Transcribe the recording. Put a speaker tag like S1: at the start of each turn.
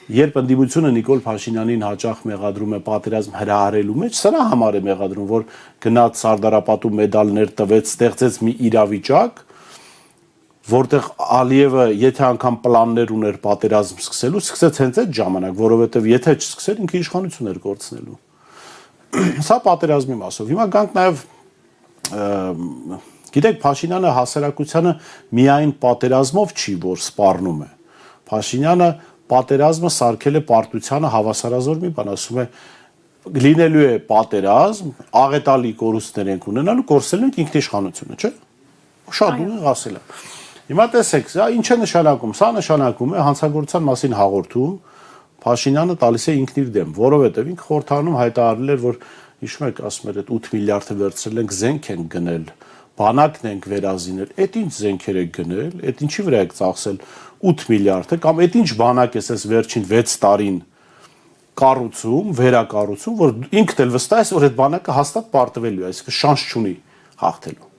S1: երբ ընդդիմությունը Նիկոլ Փաշինյանին հաճախ մեղադրում է պատերազմ հրահարելու մեջ, սրա համար է մեղադրում, որ գնաց Սարդարապատում մեդալներ տվեց, ստեղծեց մի իրավիճակ, որտեղ Ալիևը եթե անգամ պլաններ ուներ պատերազմ սկսելու, սկսեց հենց այդ ժամանակ, որովհետև եթե չսկսեր, ինքը իշխանություն էր կորցնելու։ Սա պատերազմի մասով։ Հիմա գանք նաև գիտեք, Փաշինյանը հասարակությանը միայն պատերազմով չի, որ սպառնում է։ Փաշինյանը պատերազմը սարքել է պարտությանը հավասարազոր մի բան, ասում է լինելու է պատերազմ, աղետալի կորուստներ ենք ունենալու, կորցրել ենք ինքնիշխանությունը, չէ՞։ Շատ ուղիղ ասել է։ Հիմա տեսեք, սա ինչ է նշանակում։ Սա նշանակում է հանցագործության մասին հաղորդում Փաշինյանը տալիս է ինքն իր դեմ, որովհետև ինքը խորհրդանում հայտարարել էր, որ հիշում եք, ասում էր, այդ 8 միլիարդը վերցրել ենք, զենք ենք գնել, բանակն ենք վերազինել, այդ ինչ զենքեր եք գնել, այդ ինչի վրա եք ծախսել 8 միլիարդը, կամ այդ ինչ բանակ է այս վերջին 6 տարին կառուցում, վերակառուցում, որ ինքն էլ վստահ է, որ այդ բանակը հաստատ պարտվելու է, այսինքն շանս չունի հաղթելու։